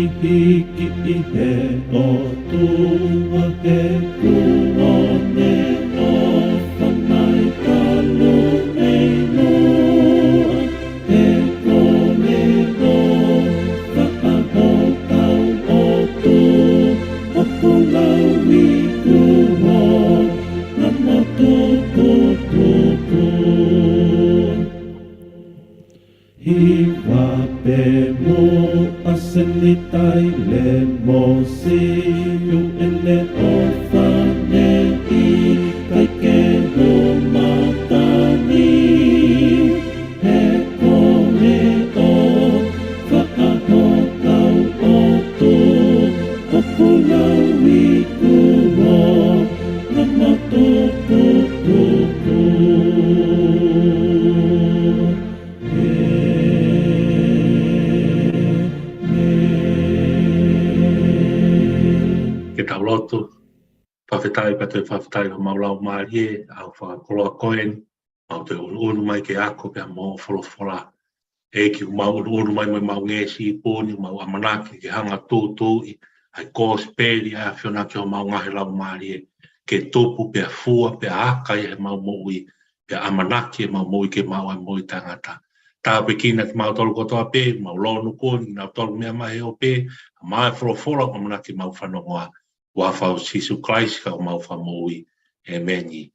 hiki I he o tua he kuone o whanai ka lunei noa he kone no whakahotau o tu o pulau I kuho na motu tutupu Hiwa pe mo asenitai le mo siu ene o whane I kai ke ho matani he kone o whakahotau o tu o pulau I kuho na motu tutupu Ke tau lotu, whawhetai pa te whawhetai o maulau maarie, au whakakoloa koen, au te unu mai ke ako pia mo wholowhola. E ki mau unu mai mai mau ngesi I pōni, mau amanaki ke hanga tūtū, ai kōs pēri a whiona ki o mau ngahe lau maarie. Ke tōpu pia fua, pia aka I he mau moui, pia amanaki e mau moui ke mau ai moui tangata. Tā pe kina ki mau tolu kotoa pē, mau lonu kōni, nau tolu mea mai o pē, mai wholowhola o amanaki mau whanongoa. Wafau Sisu Christ ka o mau whamui e meni.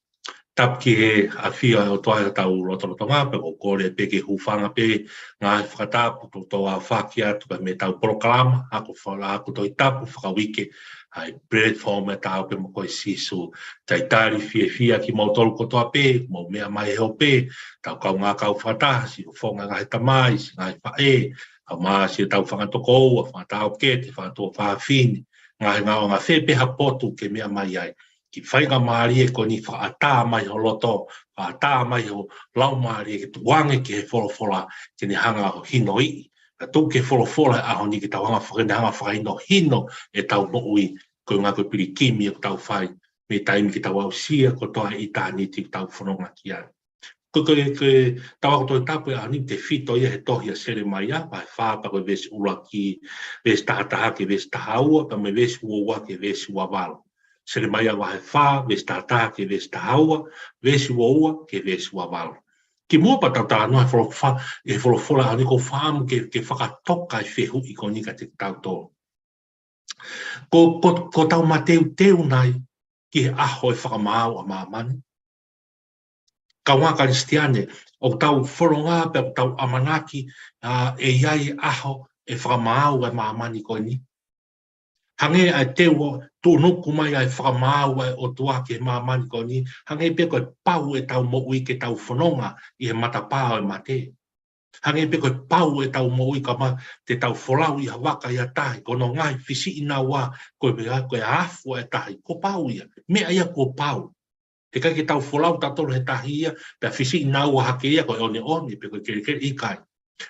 Tapki he a whia o toa e tau roto ngā pe o kore pe ke hufanga pe ngā he whakatapu to toa whakia tuka me tau proklama ako whala ako toi tapu whakawike ai platform e tau pe mo koe Sisu tai tari whia ki mau tolu kotoa pe mau mea mai heo pe tau kau ngā kau whata si o whonga ngā he tamai si ngā he whae a maa si tau whangatoko ua whangatau ke te whangatua whawhini ngā he ngā o ngā whepe hapotu ke mea mai ai. Ki whainga maari e ko ni whaatā mai ho loto, whaatā mai ho lau maari e ke tuange ki he wholowhola ke ni hanga ho hino I. Na tū ke wholowhola aho ni ke tau hanga whakaino hino e tau moui ko ngā koe piri kimi e tau whai me taimi ki tau au sia ko toa I tāni ti tau whanonga ki ai. Ko tau ako toi tapu e ahoni te whito ia he tohi a sere mai a, pai whāpa koe vesi ula ki vesi tahataha ke vesi tahaua, pa me vesi uaua ke vesi uavalo. Sere mai a wahe whā, vesi tahataha ke vesi tahaua, vesi uaua ke vesi uavalo. Ki mua pa tau tānoa e wholowhola ahoni ko whāmu ke whakatoka e whehu I ko nika te tau tō. Ko tau mateu nai ki he aho e whakamāu a māmani. Ka wā Kristiane, o tau whoronga pe o tau amanaki e iai aho e whakamāu e māmani koe ni. Hange ai te o tūnuku mai ai whakamāu e o tuake e māmani koe ni. Hange pe koe pau e tau moui ke tau whanonga I he matapāo e mate. Hange pe koe pau e tau moui ka ma te tau wholau I hawaka I a tahi. Kono ngai whisi ina wā koe afu e tahi. Ko pau ia. Mea ia ko pau. He kai ke tau wholau tatoro he tahia, pia whisi nau a hake ia koe one, pe koe kere I kai.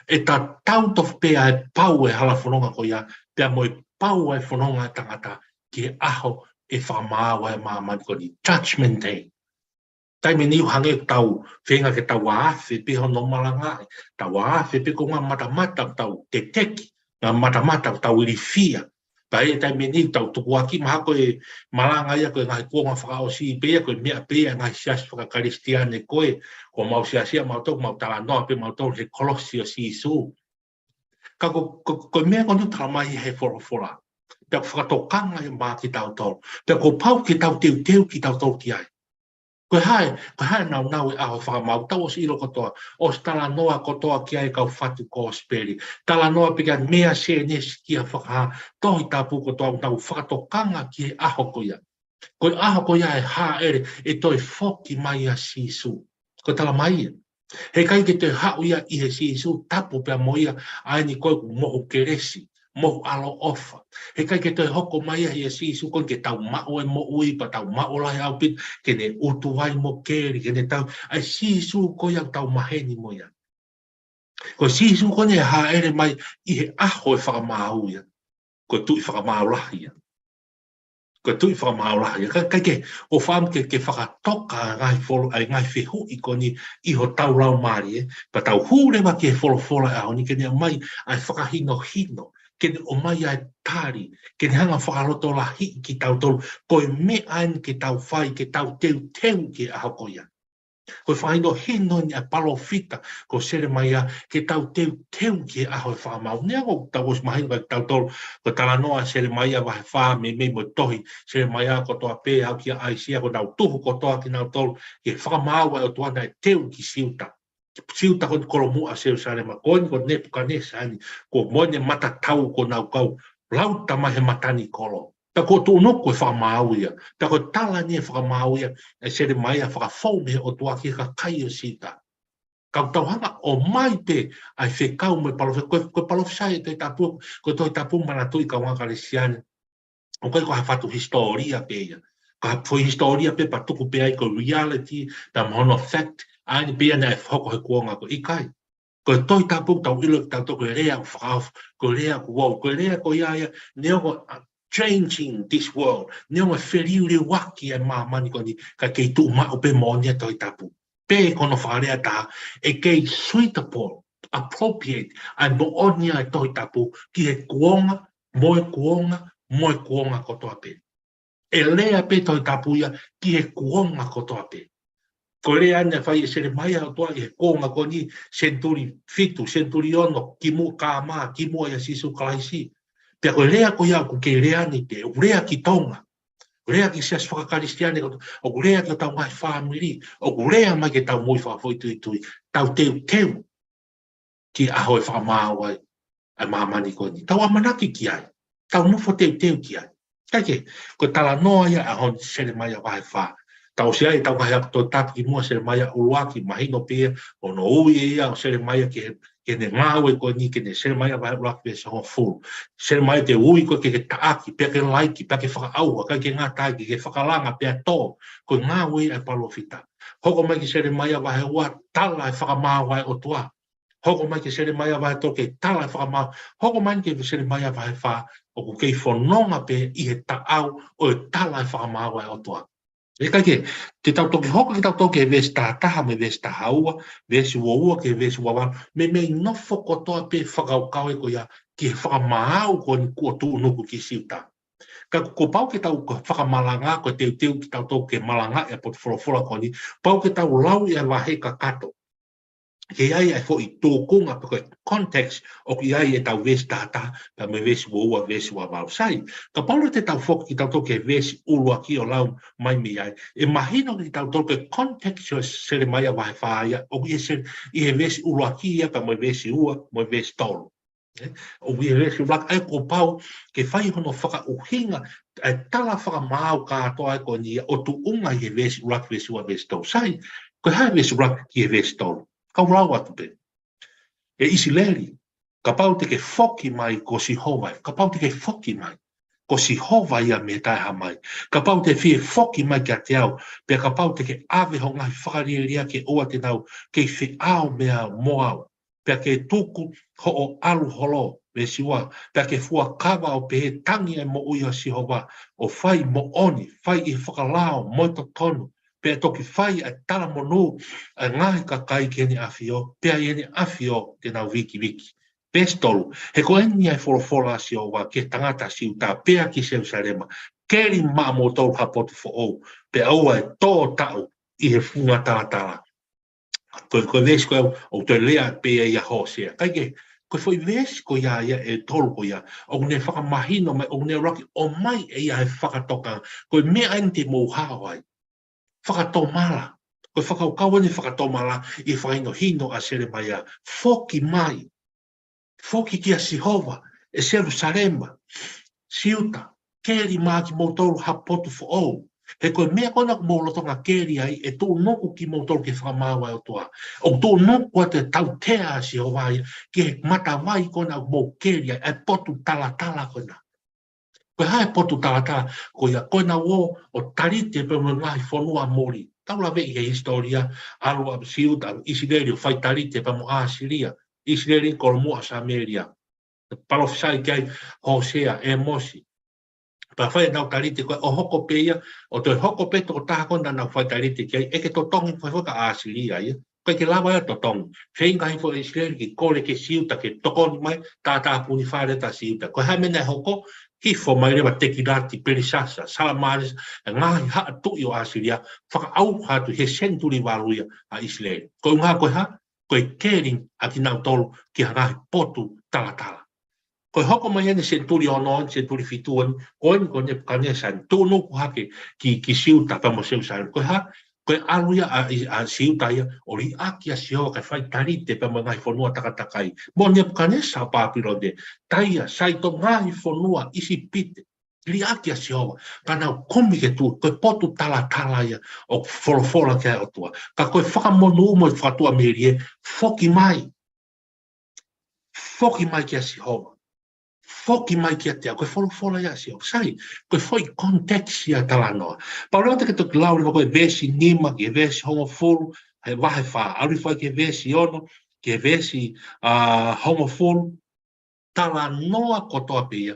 E ta tau tof pea e pau e hala whanonga ko ia, pia mo e pau e whanonga tangata ki he aho e whamāua e māmani ko ni Judgment Day. Taime niu hange tau whenga ke tau waafe pe hono malangai, tau waafe pe ko ngā matamata tau te teki, ngā matamata tau irifia, pa e taime niu tau tukuaki maha koe malanga ia koe ngai kuonga whakaosi pea koe mea pea ngai siasi whakakaristiane koe, ko mau siasia mau tau mau tala noa pe mau tau he kolosio si isu. Ka koe mea kono tala mai he whorofora, pia whakatokanga I maa ki tau tau, pia ko pau ki tau teu ki tau tau ki ai. Koe hae nau e aho whakamau, tau o si ilo kotoa, o tala noa kotoa ki ai kau whatu ko speri, tala noa pika mea se nesi ki a whakaha, tohi tapu kotoa tau whakatokanga ki he aho koia. Koe aho koia e ha ere, e toi whoki mai a Sisu. Koe tala mai ia. He kai ke te hau ia I he Sisu, tapu pia mo ia, aini koe ku mohu keresi. Mo alo ofa. He kai ke toi hoko mai ai a Sisu kon ke tau mao e mo ui pa tau mao lai au pit ke ne utu wai mo keri ke ne tau ai Sisu ko ia tau maheni mo ia. Ko Sisu ko ne ha ere mai I he aho e whakamau ia. Ko tui whakamau lahi ia. Ko tui whakamau lahi ia. Kai ke o wham ke whakatoka ngai wholo ai ngai whehu I ko ni I ho tau lau mari e. Pa tau hure ma ke wholo wholo a honi ke ne mai ai whakahino hino. ke o mai ai tari, ke hanga whakaroto la hi ki tau tolu, koe me ain ke tau whai, ke tau teu ke ahoko ia. Koe whaino hino ni a palofita, ko sere mai a ke tau teu ke aho e whakamau. Nea ko tau os mahi ka tau tolu, ko tala noa sere mai a wahe wha me mo tohi, sere mai a ko toa pē au ki a aisia, ko tau tuhu ko toa ki nau tolu, ke whakamau e o tuana e teu ki siuta. Siuta ko kolo mua seo sare ma koin ko nepu ka nesani, ko moine mata tau ko nau kau, lau tamahe matani kolo. Ta ko tu no ko whakamau ia, ta ko tala ni e whakamau ia, e sere mai a whakafau me o tua ki ka kai o sita. Kau tauhanga o mai te ai whekau me palofi, ko palofi sai te tapu, ko toi tapu mana tui ka wanga resiane. O kai ko hawhatu historia pe ia. Ka foi historia pe patuku pe ai ko reality, ta mono fact, aini pe ana e whoko he kuonga ko ikai. Ko toi tapu tau ilo tau toko e rea whakaf, ko rea ko wau, ko rea ko iaia, neo ko changing this world. Neo me wheriu le waki e mamani ko ni, ka kei tu mao pe monia toi tapu. Pe kono wharea ta, e kei suitable, appropriate, ai mo onia e toi tapu, ki he kuonga, moe kuonga ko toa pe. E lea pe toi tapu ia, ki he kuonga ko toa pe. Ko rea ane whai e sere mai au toa, he kuonga ko ni, senturi fitu, senturi ono, ki mua ka maa, ki mua ia sisu kalaisi. Pea ko rea ko ia, ko ke rea ni te, rea ki tonga. Rea ki sias whakakaristiane, o rea ki o tau mai whamiri, o rea mai ke tau moi whakafoi tui, tau teu, ki aho e whakamau ai, ai mamani ko ni. Tau amanaki ki ai, tau mufo teu ki ai. Kake, ko tala noa ia, a hon sere mai a wahe wha. Tau si ai, tau kahe ap tō tapu ki mua sere mai a uruaki, mahino pia, o no ui ia, o sere mai a ke ne ngawe ko ni, ke ne sere mai a wahe uruaki pe sa ho furu. Sere mai te ui ko ke taaki, pia ke laiki, pia ke whakaaua, kai ke ngā taiki, ke whakalanga, pia tō, ko ngawe ai palofita. Hoko mai ki sere mai a wahe ua, tala e whakamāwai o tua. Hoko mai ke sere mai a wahe toke, tala e whakamāwai. Hoko mai ke sere mai a wahe wha, o ku kei whanonga pe i he taau, o e tala e whakamāwai o tua. E kai ke, te tau toki hoko ki tau toki e vesi tātaha me vesi tahaua, vesi uaua ke vesi uawan, me nofo kotoa pe whakaukau e ko ia, ki he whakamāau ko ni kua tuu nuku ki siuta. Ka ko pau ke tau whakamalanga, ko teu ki tau toki malanga e pot whorofora ko ni, pau ke tau lau e wahe ka kato. Ke ai e fo i tōkunga pe koe context o ki ai e tau vesi tātaha, pa me vesi uaua, vesi uawau sai. Ka paulo te tau foki ki tau toke e vesi ulua ki o lau mai mi ai. E mahino ki tau toke context o sere mai a wahe whaia, o ki i he vesi ulua ki ia, pa me vesi ua, me vesi tolu. O ki he vesi ulua, ai ko pau, ke whai hono whaka uhinga, e tala whaka maau kātoa e ko ni, o tu unga i he vesi ulua, vesi ua, vesi tolu sai. Ko hai vesi ulua ki he vesi tolu. Kau rau atu pe. E isi leri, ka pau te ke foki mai ko si hovai, ka pau te ke foki mai ko si hovai a me tai ha mai, ka pau te fie foki mai ki a te au, pe ka pau te ke ave ho ngai whakariria ke oa te nau, ke whi au mea moau, pe ke tuku ho o alu holo, me siwa, pe ke fua kawa o pe he tangi e mo uia si hova, o whai mo oni, whai i whakalao, moito tonu, pe toki whai a tala monu, a ngahi ka kai ke ni awhio, pe a ni awhio te nau wiki. Pestolu, he ko eni ai whorofora si o wa, ke tangata si uta, pe a ki Jerusalema, keri maa mo tau hapotu fo ou, pe aua e tō tau i he funga tātala. Ko vesi ko o te lea pe e ia hosea. Kaike, ko foi vesi ko ia e tolu ko ia, o ne whakamahino mai, o ne raki, o mai e ia e whakatoka, ko mea eni te mou hawai. Whakatomala. Ko whakaukau ni whakatomala i whaino hino a sere mai a foki mai. Foki ki a Sihova, e Jerusalema, siuta, keri maa ki moutoru hapotu fo ou. He koe mea kona mou lotonga keri ai e tō noku ki moutoru ke whakamawa o toa. O tō noku a te tau tea a Sihova ai, ke mata mai kona mou keri ai, e potu tala kona. Koe hae potu tātā, ko ia koina o tarite pe mo ngahi whanua mori. Taula vei he historia, alu a siuta, Isideri o whai tarite pe mo Asiria, Isideri ko mua Samaria. Palofisai kai Hosea, Mosi. Pa whai nau tarite koe o hoko peia, o toi hoko pe tō tākona nau whai tarite kai, eke tō tongi whai whaka Asiria ia. Koe ke lawa e totong. Whenga hi fo Israel ki kore ke siuta ke tokoni mai, tātā puni whare tā siuta. Koe hai mene hoko, hi fo mai rewa teki rāti perisasa, salamaris, ngahi haa tui o Asiria, whakaau hatu he senturi waruia a Israel. Koe ngā koe ha, koe kering a ki nau tolu ki hangahi potu talatala. Koe hoko mai ene senturi ono, senturi fituan, koe ni kone kane san, tūnu ku hake ki siuta pa mo seu san. Koe ha, koe aluia a siuta ia, ori aki a sio kai whai tarite pa mo ngai whanua takatakai. Mo ne kane sa pāpiro de, taia, saito ngai whanua isi pite. Li aki a sio, ka nau komi ke tu, koe potu talatala ia, o wholofola kia o tua. Ka koe whakamonu mo i whatua merie, foki mai kia sihova. Foki mai kia te koe wholofola ia sio. Sai, koe whoi kontekst ia talanoa. Paureo te ke toki lauri koe vesi nima, ke vesi homofolu, he wahe wha, auri whai ke vesi ono, ke vesi homofolu, talanoa kotoa pia,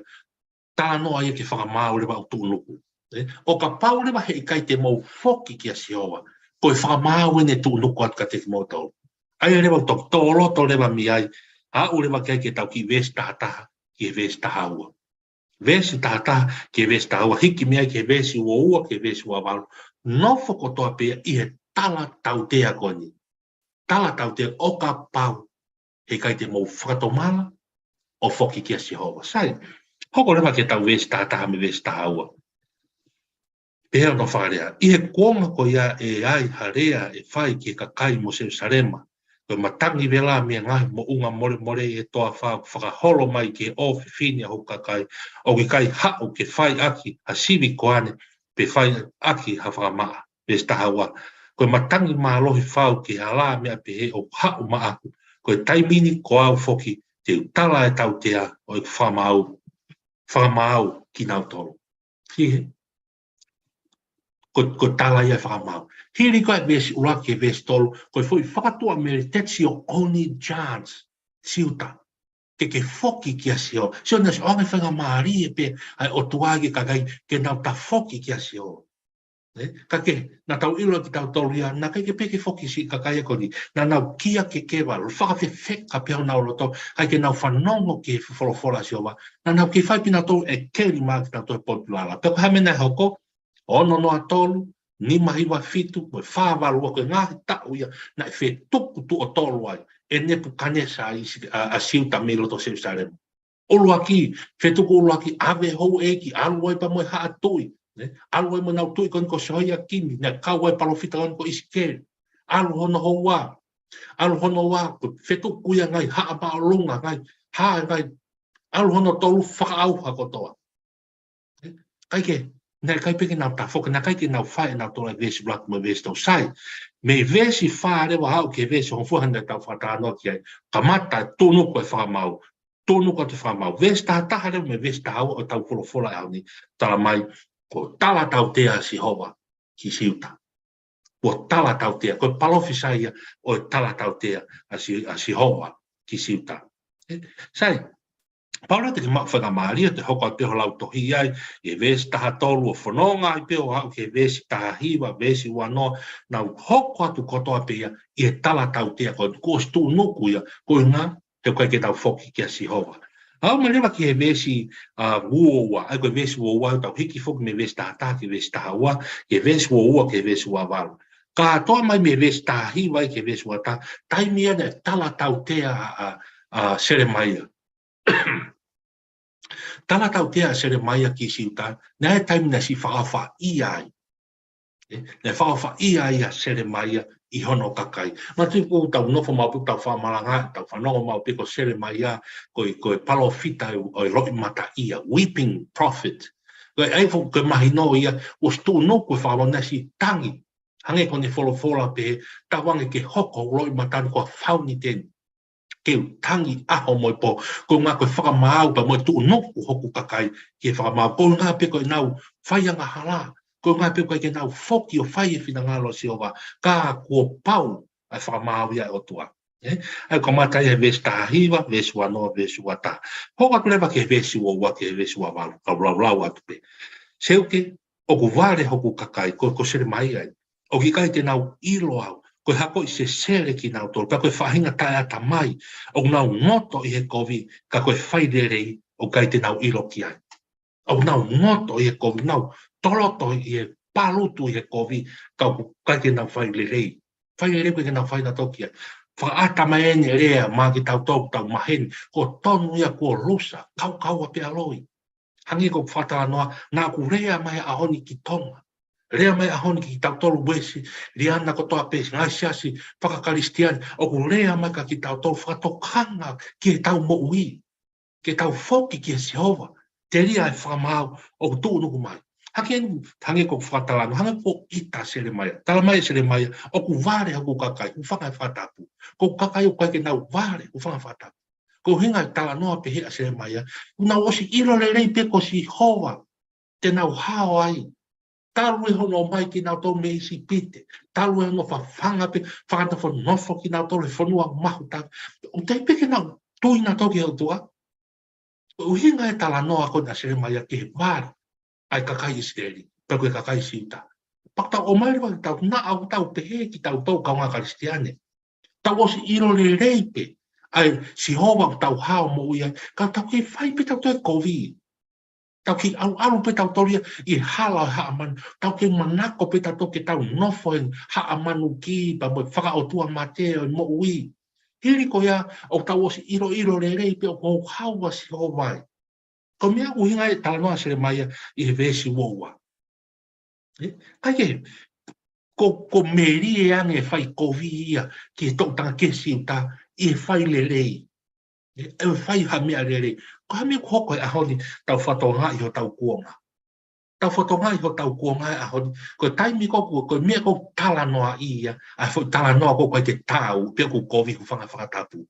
talanoa ia ke whakamāurewa o tūnuku. O ka paurewa he ikai te mau foki kia sioa, koe whakamāu ene tūnuku at ka te mau tau. Ai rewa tok tōloto rewa mi ai, a urewa kai ke tau ki vesi tahataha, ke vesi tahaua. Vesi tahataha, ke vesi tahaua. Hiki mea ke vesi ua, ke vesi ua walu. Nofo kotoa pia i he tala tautea koni. Tala tautea o ka pau. He kai te mau whakatomala o foki kia Sihova. Sai, hoko rewa ke tau vesi tahataha me vesi tahaua. Pea no wharea. I he kuonga ko ia e ai harea e whai ke kakai mo Jerusalema. Koe matangi wela mea ngai mo unga more e toa whakaholo mai ke o whiwhinia ho kakai. O ki kai hao ke whai aki a sivi koane pe whai aki ha whakamaa. Pes tahawa. Koe matangi maa lohi whau ke hala mea pe he o hao maa aku. Koe taimini ko au foki te utala e tau tea o i whamau ki nau toro. Hihe. Ko tala ia whakamau. Hiri koe vesi uraki e vesi tolu, koe fui whakatua meri, that's your only chance, siuta. Ke foki kia sio. Sio nasi onge whanga maari e pe, ai o tuagi kakai, ke nau ta foki kia sio. Kake, na tau ilo ki tau tolu ia, na kai ke peke foki si kakai e koni, na nau kia ke kewa, whakawhi ka pia nau roto, kai ke nau whanongo ke wholofola sio wa, na nau ke whaipina tolu e keri maa ki tau toi potulala. Peko hamena hoko, ono noa tolu, ni mahiwa fitu, mo whāwaru o koe ngāhi tau ia, na e whe tuku tu o tolu ai, e nepu kanesa a siuta me loto Jerusalem. Oluaki, whe tuku oluaki, ave hou eki, alu ai pa moe haa tui, alu ai mo nau tui kon ko sohia kimi, ne kau ai palofita kon ko isikeri, alu hono hou wā, alu hono wā, whe tuku ia ngai, haa paa lunga ngai, haa ngai, alu hono tolu whakaauha kotoa. Kaike, nai kai peke nau tafoka, na kai ke nau whae nau tōra vesi blak mo vesi tau sai. Me vesi whaare wa hau ke vesi honfuhanda tau whatanoa ki ai. Ka mata tōnu koe whakamau. Tōnu koe te whakamau. Vesi tahataha reo me vesi tahau o tau wholofola au ni. Tala mai, ko tala tau tea Sihova ki siuta. Ko tala tau tea. Ko palofisa ia o tala tau tea a Sihova ki siuta. Sai, Paula te ke mawhanga maaria te hoko te holau tohi ai, e vesi taha tolu o whanonga i peo au ke vesi taha hiwa, vesi wano, nau hoko atu kotoa pia i e tala tau tea koe stu nuku ia, koe ngā, te koe ke tau whoki kia Sihova. Au ma lewa ki he vesi uoua, ai koe vesi uoua, tau hiki whoki me vesi taha taha ke vesi taha ua, ke vesi uoua ke vesi ua waru. Ka toa mai me vesi taha hiwa ke vesi ua taha, taimi ane tala tau tea a Seremaia. Tala tau tea Seremaia ki siuta, na e taimina si whakawha i ai. Ne whakawha i ai a Seremaia i hono kakai. Ma tuku tau nofo maupu tau whamaranga, tau whanongo maupu ko Seremaia, koe palofita o roi mata ia, weeping prophet. Koe eifo koe mahino ia, o stu no koe whawana si tangi. Hange kone wholofola pe, tawange ke hoko roi mata koe whauni tenu. Ke tangi aho moi po, ko ngā koe whakamau pa moi tu noku hoku kakai ke whakamau, ko ngā pe koe nau whaianga hala, ko ngā pe koe ke nau whoki o whai e whina ngalo Sihova, ka kua pau ai whakamau ia o tua. Ai ko matai e vesi taha hiwa, vesi wanoa, vesi wata. Hoka tulewa ke vesi ua ke vesi ua walu, ka rau atu pe. Seuke, o ku ware hoku kakai, ko Seremaia ai, o ki kai te nau ilo au, Koe hako I se sere ki nau tolu, pa koe whahinga tae ata mai, o nau ngoto I he COVID, ka koe whaidere o kai te nau ilo ki ai. O nau ngoto I he COVID, nau toloto I he palutu I he COVID, ka kai te nau whaidere. Whaidere koe ke nau whaina toki ai. Whaata mai ene rea, mā ki tau tau tau maheni, ko tonu ia ko rusa, kau a pe aloi. Hangi ko whata noa, nā ku rea mai a honi ki tonga. Rea mai a honi ki tau tolu wesi, riana ko toa pesi, ngai siasi, whakakaristiani, o ku rea mai ka ki tau tolu whakatokanga ki he tau mo ui, ki tau foki ki he Sihova, te ria e whamau o tu nuku mai. Hangi ko whatalano, hangi ko ita sere mai, tala mai sere mai, o ku vare haku kakai, ku whangai whatapu, ko kakai o kai ke nau vare, ku whangai whatapu. Ko hinga tala noa pe hea sere mai, una osi ilo le rei pe ko Sihova, te nau hao ai, talu e hono mai ki nau tau me isi pite, talu e hono whawhanga pe, whakata whanofo ki nau tau le whanua mahu tau, o te peke nau tui na toki au tua, o hinga e tala noa ko na sere mai ki he vare, ai kakai isteri, peko e kakai siuta. Pakta o mai rewa ki tau na au tau pe he ki tau tau kaunga karistiane, tau osi ilo le rei pe, ai Sihova tau hao mo uia, ka tau ke whai pe tau te COVID, tau ki alu pe tau toria I hala haa manu, tau ke manako pe tau ke tau nofo en haa manu ki, pa mo whaka o tua mateo mo ui. Hiri ko ia, o tau osi ilo le rei pe o kou hawa Sihova ai. Ko mea uhinga e tala noa sere mai I he vesi woua. Kai ko meri e ange whai COVID ia, ki e tau tanga kesi uta, I he whai le rei. E whai ha mea le rei. Ko ha mea hoko e ahoni tau whatonga I ho tau kuonga. Tau whatonga I ho tau kuonga e ahoni. Ko taimi ko mea ko tala noa ia, a tala noa ko kai te tau, pia ko COVID ku whakatapu.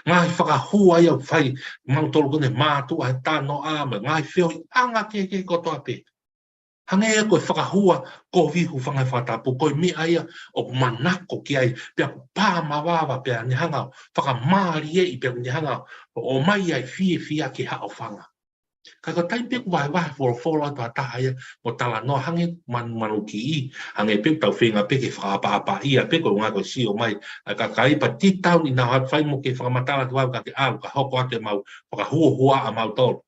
Ngai whakahua ia whai, mautolo kone mātua he tāno āma, ngai whio I anga ke kotoa pe. Hange e koe whakahua ko vihu whangai whatapu, koe mea ia o manako ki ai, pia ku pāmawawa pia ni hanga, whakamāri e I pia ni hanga, o mai ai fia ki hao whanga. Kai ko tai pe ku vai wholo atua taha ia, mo tala no hange manu ki I, hange pe tau whenga pe ke whakapapa ia, pe ko ngā koe si o mai, ka kai pa titau ni nā hat whai mo ke whakamatala tu au ka ke alu, ka hoko ake mau, whakahua a mau tolu.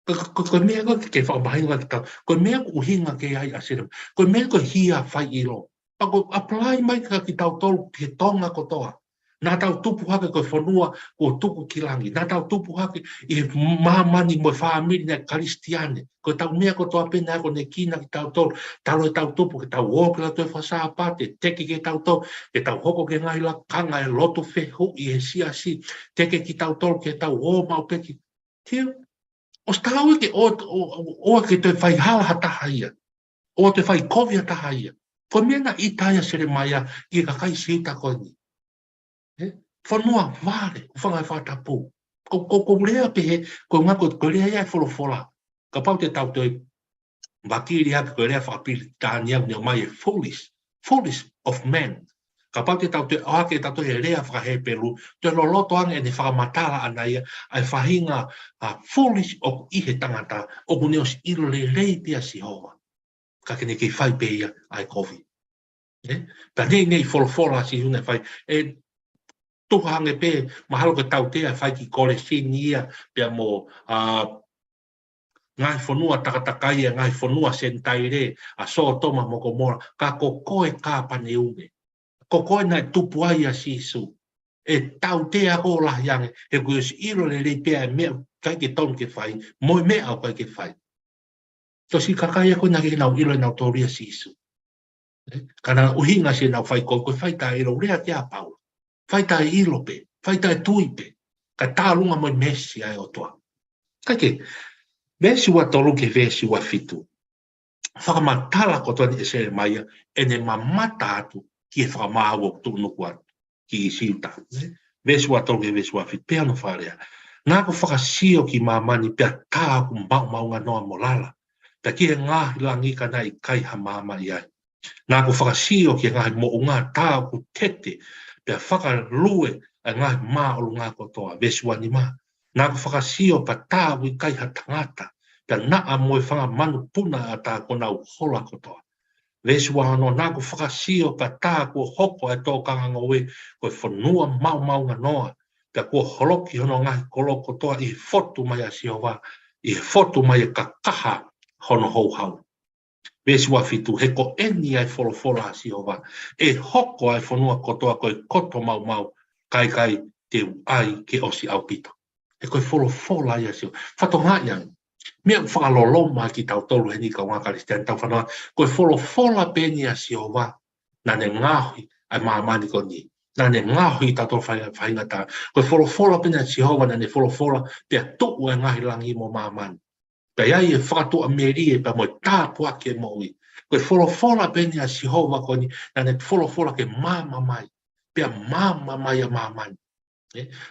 Ko mea ko ke whakapahinga ki tau, ko mea ko hinga ke ai asira, ko mea ko hia whai I lo. Pa ko apply mai ka ki tau tolu ke tonga kotoa. Nā tau tupu hake koe whanua ko tuku ki langi. Nā tau tupu hake I mamani mo whaamiri na karistiane. Ko tau mea ko toa pena ko ne kina ki tau tolu. Talo e tau tupu ke tau woke la toi whasaa pate. Teke ke tau tolu. Ke tau hoko ke ngai la kanga e loto whehu I he siasi. Teke ki tau tolu ke tau o mau peki. Tiu. O stau e ke o ke te whai hala hataha ia. O te whai kovia taha ia. Ko mea na itaia sere maia I kakai siuta koe ni. Whanua vare, whangai whatapu. Ko rea pehe, ko ngako, ko rea ia wholofola. Ka pau te tau te wakiri hake, ko rea whapiri tāni au ni o mai e foolish of men. Ka pau te tau te oake tau te rea whahe peru, te loloto ane e ne whakamatala ana ia, ai whahinga foolish of ihe tangata, o kune os ilo le rei pia Sihova. Ka kene ki whai pe ia ai COVID. Pa nei wholofola si hune whai, tuhange pe mahalo ke tau te whai ki kore sinia pia mo ngai whanua takatakai e ngai whanua sentaire a so toma moko mora ka koe ka pane unge. Koe nai tupu ai a sisu. E tau te a o la yange e koe si iro le rei pia e mea kai ke ton ke whai moi mea au kai ke whai. To si kakai a koe nake nau iro e nau toria sisu. Kana uhinga si nau whai koe whai ta iro rea te a paula. Whai tai ilope, whai tai tuipe, ka tālunga moi mesi ai o toa. Kake, mesi ua tolu ke vesi ua fitu. Whakamatala ko toa ni e sere maia, e ne mamata atu ki e whakamāua o tunuku atu, ki I siuta. Vesi ua tolu ke vesi ua fitu, pea no wharea. Nā ko whakasio ki mamani, pea tā ku maunga noa molala. Pea ki e ngāhi langi ka nai kai ha mama iai. Nā ko whakasio ki e ngāhi mo o ngā tā ku tete, pea whakarue a ngā mā o ngā kotoa, vesua ni mā. Nā ko whakasio pa tāwi kai ha tangata, pea naa moe whanga manu puna a tā ko nau hola kotoa. Vesi wa no na ko whakasio ka tā ko hoko e tō kanga ngoe ko e whanua mau nganoa. Pea ko holoki hono ngahi koloko toa i fotu mai a Siova, i fotu mai e ka kaha hono hou hau. Vesi wa fitu he ko eni ai wholofolo a Siova, e hoko ai whanua kotoa ko e koto mau kai te ai ke osi au pito. E ko e wholofolo ai a Siova. Whatonga iang. Mea whakaloloma ki tau tolu heni ka wā Kristian tau whanua, koe wholofola peni a Siova, na ne ngahui ai maamani ko ni, na ne ngahui tato whaingata, koe wholofola peni a Siova, na ne wholofola pia tuku e ngahi langi mo maamani. Pea iai e whakatu a meri e pa moe tāpua ke moi, koe wholofola peni a Siova ko ni, na ne wholofola ke mamamai, pia mamamai a maamani.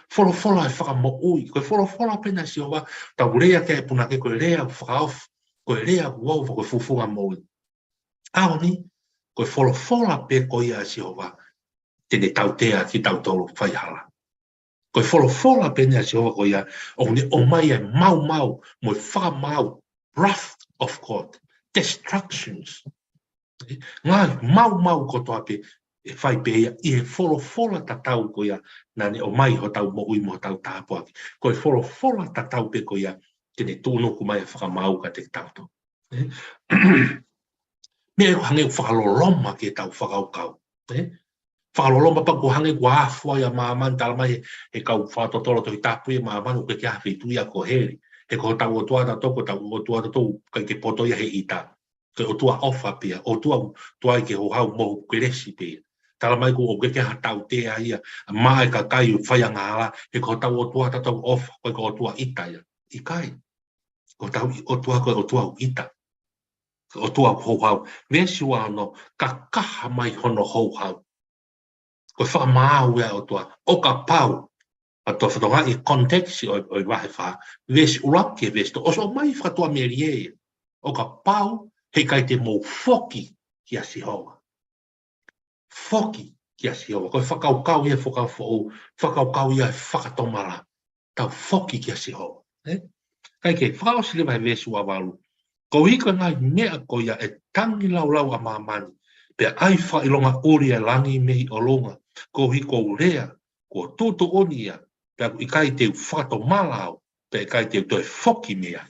Wholofola e whakamo ui, koe wholofola pena Siova, tau rea ke e puna ke koe rea whakaof, koe rea uau koe fufunga moui. Ao ni, koe wholofola pe koe a Siova, tene tau tea ki tau tolu whaihala. Koe wholofola pena Siova koe a, o mai e mau, moe whakamau, wrath of God, destructions. Ngā mau kotoa pe, e whai pēia, i he wholofola tatau koia, nane o mai ho tau mo ui mo tau tāpuaki. Ko e wholofola tatau pe koia, tene tūnuku mai e whakamau ka te tauto. Mea ko hange whakaloloma ke tau whakaukau. Whakaloloma pa ko hange kua afua ia maaman tala mai e kau whatotolo toi tāpui e maaman uke ke hawhi tuia ko heri. He ko tau o tuata toko, tau o tuata tau kai ke poto ia he ita. Ke o tua ofa pia, o tua i ke ho hau mohu keresi pia. Tala mai ko o ke ha tau te ia, mai ka kai u whai ngāla, he ko tau o tua tatau ofa, koe ko o tua ita ia. I kai. Ko tau o tua koe o tua ita. O tua ho hau. Vesi wa no, ka kaha mai hono ho hau. Ko whakamāu ia o tua. O ka pau. A to whatonga i konteksi o i wahe wha. Vesi urake vesi to. Oso mai whatua merie. O ka pau, he kai te mō foki ki a Sihoa. Foki ki a Sihoa. Koe whakaukau ia whakaukau ia whakatomara. Tau foki ki a Sihoa. Kai ke whakaosile vai vesu a walu. Ko hika ngai mea ko ia e tangi lau a mamani. Pe ai whailonga ori e langi mehi o longa. Ko hiko urea. Ko tutu oni ia. Pe i kai te whakatomala au. Pe kai te toi foki mea.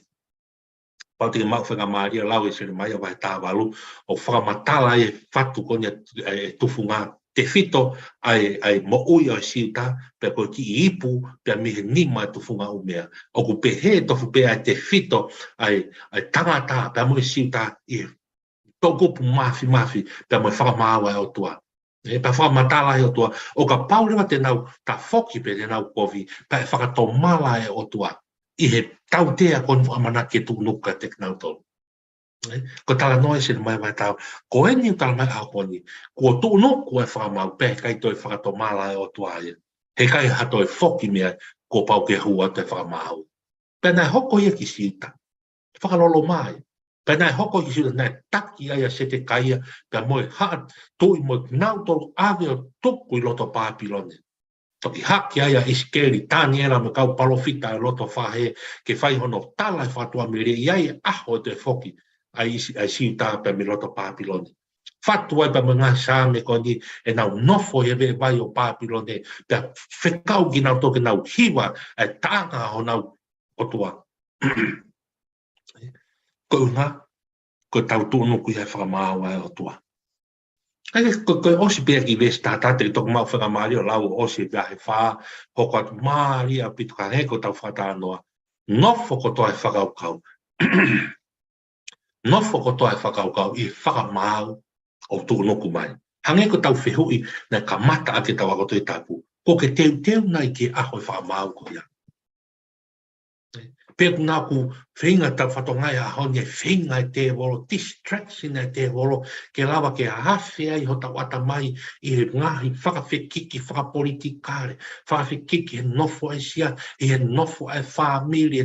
Pau te mau whenga maria lau e sere mai a vai tā walu, o whakamatala e whatu konia e tufunga te whito ai mo ui o siuta, pe koe ki i ipu, pe mihe nima e tufunga o mea. O ku pe he tofu pe ai te whito ai tangata, pe mo e siuta i tokupu mafi, pe mo e whakamāwa e o tua. E pa whakamatala e o tua. O ka paurewa te nau, ta whoki pe te nau kovi, pe whakatomala e o tua. I he tau tea kon whamana ke tūnuka te knautolu. Ko tala noe se mai mai tau, ko eni tala mai au koni, ko tūnuku e whamau pe kai toi whakatomala e o tuaia. He kai hato e whoki mea ko pau ke hua te whamau. Pēnei hoko ia ki siuta, whakalolo mai. Pēnei hoko ki siuta, nei taki aia se te kaia, pe moe haa tui moe knautolu ave o tuku i loto Pāpilone. Toki haki aia iskeri tāni era me kau palofita e loto whahe ke whai hono tala e whatua mere i ai aho te whoki ai siuta pe me loto Pāpilone. Whatua e pa me ngā sāme koni e nau nofo e ve vai o Pāpilone pe whekau ki nau toke nau hiwa e tānga ho nau otua. Ko unga, ko tau tūnuku i e whakamāua e otua. Koe osi pēr ki vesi tātate ki toku mau whakamari o lau osi e viahe whā, hoko atu maari a pitu ka heko tau whakatanoa. Nofo ko toa e whakaukau. Nofo ko toa e whakaukau i whakamau o tūnuku mai. Hange ko tau whihui na ka mata ake tau akoto i tāpu. Ko ke teu nai ke aho e whakamau ko ia. Pēku nā ku whinga tau whatongai a honi e whinga e te wolo, distraction e te wolo, ke lawa ke hawhi ai ho tau ata mai i he ngahi whakawhekiki, whakapolitikare, whakawhekiki he nofo e sia, he nofo e whamili,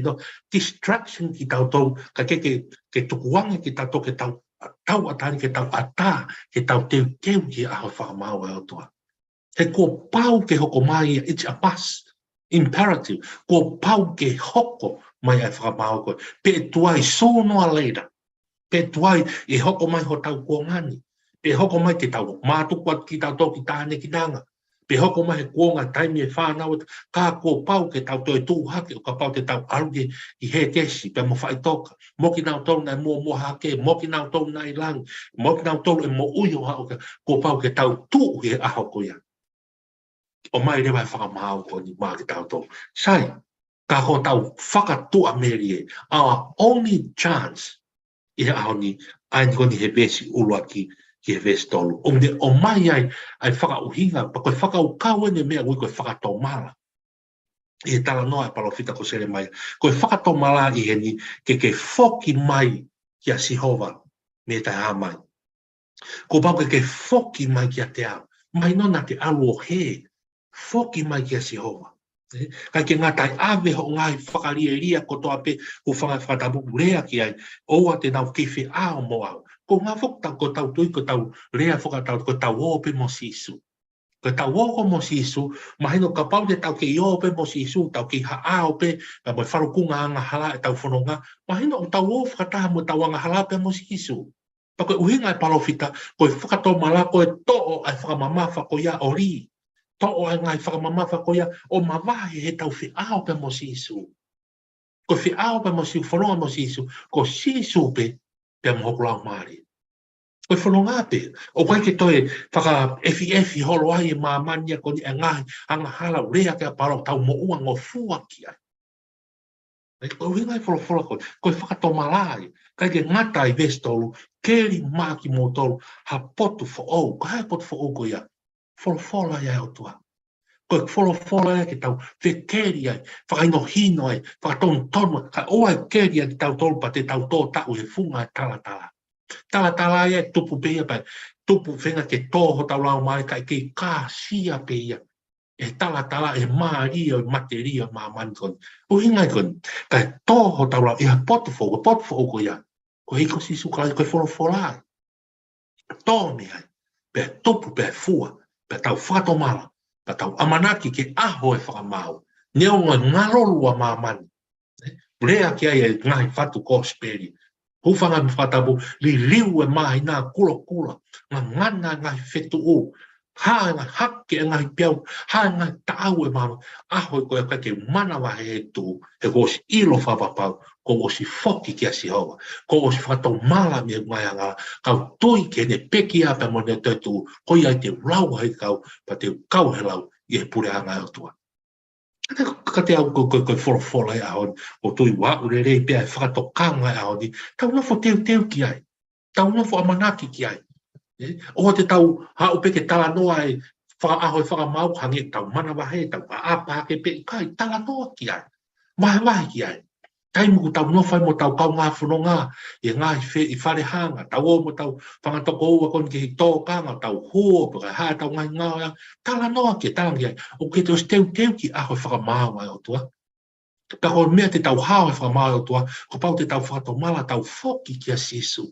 distraction ki tau tau, ka ke tukuange ki tau tau, ke tau atani, ke tau ata, ke tau teu ki aho whakamau e o toa. He ko pau ke hoko mai, it's a must, imperative, ko pau ke hoko mai ai whakamau koe. Pe tuai sonoa leira. Pe tuai e hoko mai ho tau kua ngani. pe hoko mai te tau mātuku atu ki tau tō ki tāne ki nanga. Pe hoko mai he kuonga taimi e whānau ka kua pau ke tau toi tū hake o ka pau te tau aruge i he kesi pe mo whai toka. Mo ki nau tau nai mua hake, mo ki nau tau nai lang, mo ki nau tau e mo uio hao kua pau ke tau tū he aho ko ia. O mai rewa e whakamahau ko ni mā ki tau tau. Sai, ka ho tau whakatua merie, our only chance i he aho ni, ai ni koni he vesi ulua ki he vesi tolu. O mai ai whakauhinga, pa koe whakaukau ene mea ui koe whakatau mala. I he tala noa e palofita ko sere mai. Koe whakatau mala i he ni ke whoki mai ki a Sihova me tai hamai. Ko pau ke whoki mai ki a te au. Mai nona te alu o he. Whoki mai ki a Sihova. Kai ke ngatai ave ho ngai whakaria ko toa pe ko whakatabuku rea ki ai. Oua te nau kiwhi ao mo au. Ko ngā whakatau ko tau tui ko tau rea whakatau ko tau o pe mo sisu. Ko tau o ko mo sisu, mahino ka pau te tau ke i o pe mo sisu, tau ki haao pe, ka moi wharukunga anga hala e tau whanonga, mahino o tau o whakataha mo tau anga hala pe mo sisu. Pa koe uhinga e palofita, koe whakatau mala koe to'o ai whakamamafa ko ia ori. To'o ai ngai whakamamafa ko ia o mawahe he tau whiao pe mo sisu. Ko whiao pe mo sisu, whanonga mo sisu, ko sisu pe pe mo hokulau maari. Koe whanonga pe, o kai ke toe whaka efi holo ai e mamania ko ni e ngai anga hala rea ke a paro tau mo ua ngō fua ki ai. Koe wingai wholofola koe, koe whakatau malai, kai ke ngata i vestolu, keri maki mo tolu, ha potu fo ou, ka hai potu fo ou ko ia, wholofola ia o tua. Koe wholofola ia ke tau whekeri ai, whakaino hino ai, whakatau tonu, ka oai keri ai ki tau tolu pa te tau tō tau he funga e tala. Tala ia tupu peia pai, tupu whenga ke tōho tau lau mai kai ke kā sia peia. E tala e maaria, materia, mamani koni. Uhingai koni, kai tōho tau lau, iha potu fo ko ia. Ko hiko sisu kai koe wholofola ai. Tō me ai, pe tupu pe fua, pe tau whatomala, pe tau amanaki ke aho e whakamau. Neo ngarolua mamani. Rea ki ai e ngai whatu kosperi. Hufanga mi whatabu, li riu e mahi nā kula, ngā ngana ngai whetu o, ha ngā hake ngai piau, ha ngai tāu e mama, aho i koe kake mana wahe he tū, he ko si ilo whapapau, ko o si whoki ki a Sihova, ko o si whatau mala mi e ngai anga, kau tui ke ne peki a pe mo ne tū, ko ia te rau hei kau, pa te kau he lau, i he pure a ngai o tua. Ka te au koe wholofola e ahoni, o tui wa urerei pia e whakatokanga e ahoni, tau nofo teu ki ai, tau nofo amanaki ki ai. O te tau hao peke tala noa e whaaho e whakamau, hangi tau mana wahe, tau apa ke pe, kai tala noa ki ai, wahe ki ai. Taimuku tau nofai mo tau kau ngā whanonga, e ngā i whare hanga, tau o mo tau whangatoko ua kon ke hi tōkanga, tau huo, paka haa tau ngai ngā, tala noa ki, tala ki ai, o ke te os teu ki aho e whakamau ai o tua. Ka ko mea te tau hao e whakamau ai o tua, ko pau te tau whakatomala, tau whoki ki a sisu.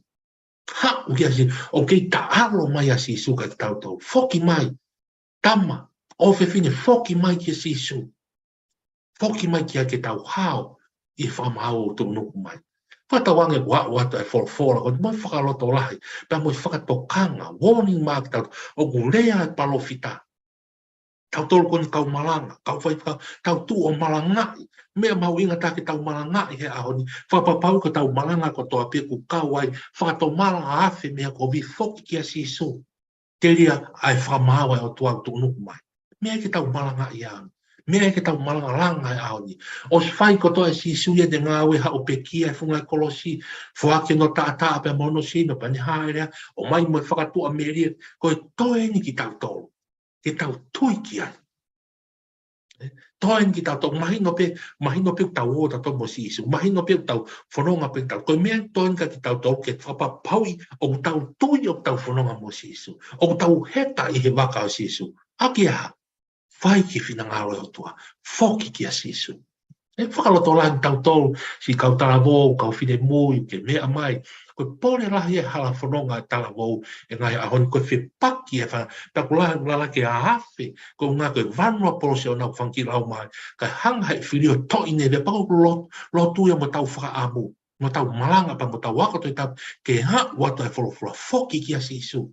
Ha, o ke ta alo mai a sisu ka te tau tau, whoki mai, tama, o whine, whoki mai ki a sisu. Whoki mai ki a ke tau hao, i whamau o tō nuku mai. Whatawange watu e wholofola, o mai whakaloto lahi, pia moi whakatokanga, warning mark tau, o gurea e palofita. Tau tolu koni kau malanga, kau whaipaka, tau tū o malangai, mea mau inga take tau malangai he ahoni, whapapau ka tau malanga ko toa pia ku kau ai, whakato malanga awhi mea ko vi whoki ki a sisu. Te ria ai whamau ai o tua tō nuku mai. Mea ki tau malangai ai. Mea ke tau malanga langa e aoni. O si whai koto e si suia de ngā weha o pekia e whunga e kolosi, whuake no tātaa pe mono si, no pani haerea, o mai mo e whakatua meria, ko e toe ni ki tau tolu, ke tau tui ki ai. Toe ni ki tau tolu, mahino pe tau o tato mo si isu, mahino pe tau whanonga pe tau, koe mea toe ni ka ki tau tolu, ke whapapaui o tau tui o tau whanonga mo si isu, o tau heta i he waka o si isu, aki aha. Whai ki whina ngāro o tua, whoki ki a sisu. E whakaloto lai tau tolu, si kau talavou, kau whine mui, ke mea mai, koe pōre rahi e hala whanonga e talavou, e ngai ahoni koe whipaki e whana, taku lai ngala ke a hawhi, koe ngā koe vanua polosi o nau whanki lau mai, kai hanga e whirio toine, le pako lotu ia mo tau whakaamu, mo tau malanga pa mo tau wakato i tau, ke ha wata e wholofola, whoki ki a sisu.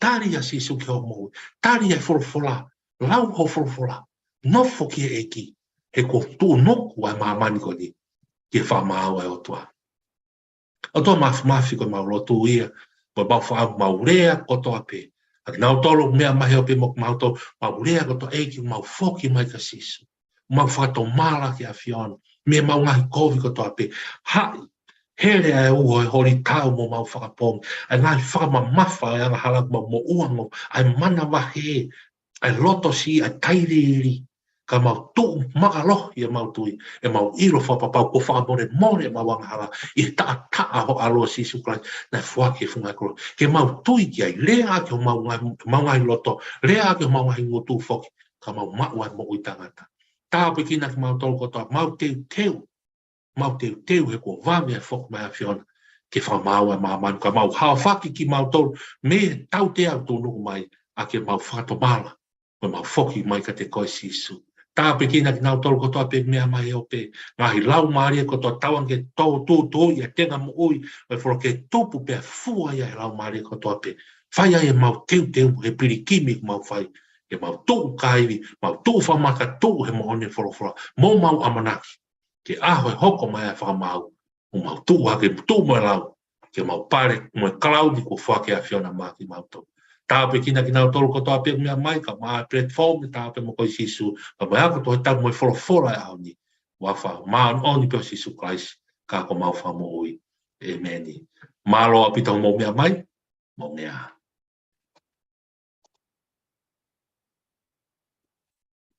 tari a sisu ki o mo, tari e folofola, lau ho folofola, nofo ki e eki, he ko tu noku ai mamani ko ni, ki e whamau e o tua. O toa mafi ko maulotu ia, ko mau maurea ko toa pe, aki nau tolo mea mahi o pe mo mauto, maurea ko toa eki, mau foki mai ka sisu, mau whakato mala ki a Fiona, me mau ngahi kovi ko toa pe, hai, here ai ua e hori tau mo mau whakapong, ai ngai whakamamafa e anga halak mo uango, ai mana wahe, ai loto si, ai tairiri, ka mau tu makaloh i mau tui, e mau iro whapapau, ko whakamore more mau anga hala, i taa ho aloa si suklai, nai fuake fungai kolo, ke mau tui ki ai, lea ake o mau ngai loto, lea ake o mau ngai ngotu foki, ka mau maua mo ui tangata. Tā pekina ki mau tolo kotoa, mau teu, mau teu he ko vame e fok mai a Fiona ke whamau e mamanu ka mau hawhaki ki mau tolu me tau te au tonu mai a ke mau whatomala me mau foki mai ka te koe sisu. Tā pekina ki nau tolu kotoa pe mea mai o pe ngahi lau maari e kotoa tauan ke tau tū i a tenga mo ui e whoro ke tupu pe a fua ia e lau maari e kotoa pe whai ai e mau teu he pirikimi mau whai e mau tū kairi, mau tū whamaka tū he mohone whoro mo mau amanaki. Ke aho e hoko mai a whakamau, o mau tūha ke tū mai lau, ke mau pare, mo e klaudi ko whake a Fiona mā ki mau tō. Tāpe kina ki nau tolu kotoa pek mea mai, ka maa platform, tāpe mo koi sisu, ka mai ako tō he tau mo e whora e au ni, wafa, maa oni peo sisu Christ, ka ko mau wha mo ui, e meni. Maa loa pita mo mea mai, mo mea.